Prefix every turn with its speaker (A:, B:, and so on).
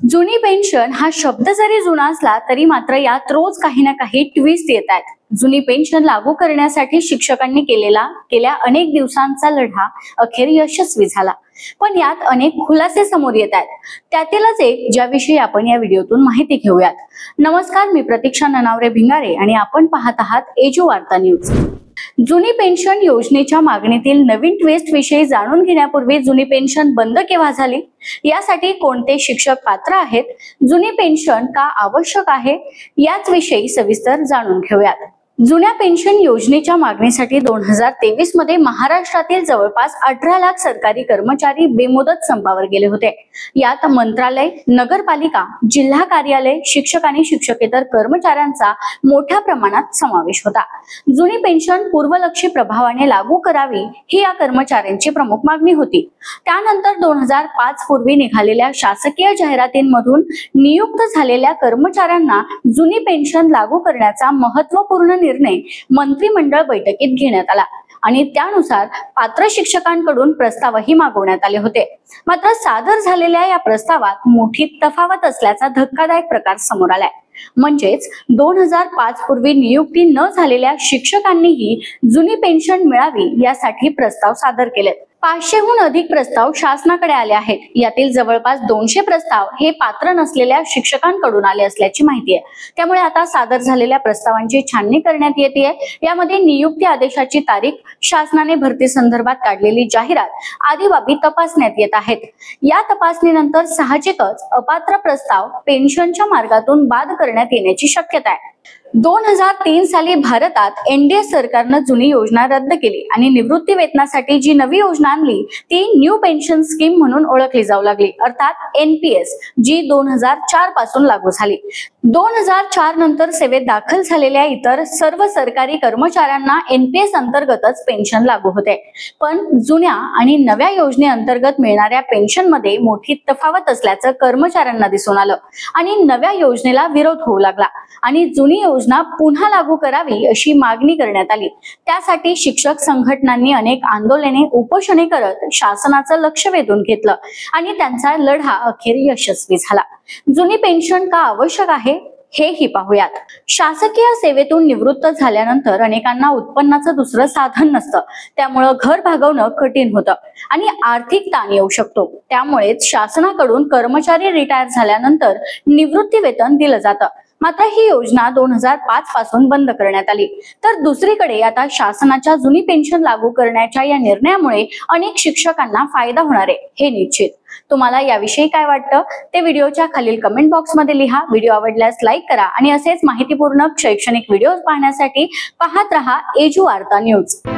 A: जुनी पेन्शन हा शब्द जरी जुना असला तरी मात्र यात रोज काही ना काही ट्विस्ट येत आहेत. जुनी पेन्शन लागू करण्यासाठी शिक्षकांनी गेल्या अनेक दिवसांचा लढा अखेर यशस्वी झाला. पण यात अनेक खुलासे समोर येत आहेत. त्यातीलच एक ज्याविषयी आपण या व्हिडिओतून माहिती घेऊयात. नमस्कार, मी प्रतीक्षा ननावरे भिंगारे आणि आपण पाहत आहात एजू वार्ता न्यूज. जुनी पेन्शन योजनेच्या मागणीतील नवीन ट्विस्ट विषयी जाणून घेण्यापूर्वी जुनी पेन्शन बंद केव्हा झाली, यासाठी कोणते शिक्षक पात्र आहेत, जुनी पेन्शन का आवश्यक आहे, याच विषयी सविस्तर जाणून घेऊयात. जुन्या पेन्शन योजनेच्या मागणीसाठी 2023 मध्ये महाराष्ट्रातील जवळपास 18 लाख सरकारी कर्मचारी बेमुदत संपावर गेले होते. यात मंत्रालय, नगरपालिका, जिल्हा कार्यालय, शिक्षक आणि शिक्षकेतर कर्मचाऱ्यांचा मोठ्या प्रमाणात समावेश होता. जुनी पेन्शन पूर्वलक्षी प्रभावाने लागू करावी ही या कर्मचाऱ्यांची प्रमुख मागणी होती. त्यानंतर 2005 पूर्वी निघालेल्या शासकीय जाहिरातींमधून नियुक्त झालेल्या कर्मचाऱ्यांना जुनी पेन्शन लागू करण्याचा महत्त्वपूर्ण निर्णय मंत्रिमंडळ बैठकीत घेण्यात आला आणि त्यानुसार पात्र शिक्षकांकडून प्रस्तावही मागवण्यात आले होते. मात्र सादर झालेल्या या प्रस्तावात मोठी तफावत असल्याचा धक्कादायक प्रकार समोर आलाय. म्हणजेच 2005 पूर्वी नियुक्ती न झालेल्या शिक्षकांनीही जुनी पेन्शन मिळावी यासाठी प्रस्ताव सादर केलेत. 500हून अधिक प्रस्ताव शासनाकडे आले आहेत. यातील जवळपास 200 प्रस्ताव हे पात्र नसलेल्या शिक्षकांकडून आले असल्याची माहिती आहे. त्यामुळे आता सादर झालेल्या प्रस्तावांची छाननी करण्यात येते. यामध्ये नियुक्ती आदेशाची तारीख, शासनाने भरती संदर्भात काढलेली जाहिरात आदी बाबी तपासण्यात येत आहेत. या तपासणीनंतर साहजिकच अपात्र प्रस्ताव पेन्शनच्या मार्गातून बाद करण्यात येण्याची शक्यता आहे. 2003 साली भारतात एनडीए सरकारनं जुनी योजना रद्द केली आणि निवृत्ती वेतनासाठी जी नवी योजना आणली ती न्यू पेन्शन स्कीम म्हणून ओळखली जाऊ लागली, अर्थात एनपीएस, जी 2004 पासून लागू झाली. 2004 नंतर सेवेत दाखल झालेल्या इतर सर्व सरकारी कर्मचाऱ्यांना एनपीएस अंतर्गतच पेन्शन लागू होते. पण जुन्या आणि नव्या योजनेअंतर्गत मिळणाऱ्या पेन्शन मध्ये मोठी तफावत असल्याचं कर्मचाऱ्यांना दिसून आलं आणि नव्या योजनेला विरोध होऊ लागला आणि जुनी योजना पुन्हा लागू करावी अशी मागणी करण्यात आली. त्यासाठी शिक्षक संघटनांनी अनेक आंदोलने, उपोषणे करत शासनाचं लक्ष वेधून घेतलं आणि त्यांचा लढा अखेर यशस्वी झाला. जुनी पेन्शन का आवश्यक आहे हेही पाहूयात. शासकीय सेवेतून निवृत्त झाल्यानंतर अनेकांना उत्पन्नाचं दुसरं साधन नसतं. त्यामुळे घर भागवणं कठीण होतं आणि आर्थिक ताण येऊ शकतो. त्यामुळेच शासनाकडून कर्मचारी रिटायर झाल्यानंतर निवृत्ती वेतन दिलं जातं. मात्र ही योजना 2005 पासून बंद करण्यात आली. तर दुसरीकडे आता शासनाच्या जुनी पेन्शन लागू करण्याच्या या निर्णयामुळे अनेक शिक्षकांना फायदा होणार आहे हे निश्चित. तुम्हाला याविषयी काय वाटतं ते व्हिडिओच्या खालील कमेंट बॉक्स मध्ये लिहा. व्हिडिओ आवडल्यास लाईक करा आणि असेच माहितीपूर्ण शैक्षणिक व्हिडिओ पाहण्यासाठी पाहत रहा एजू वार्ता न्यूज.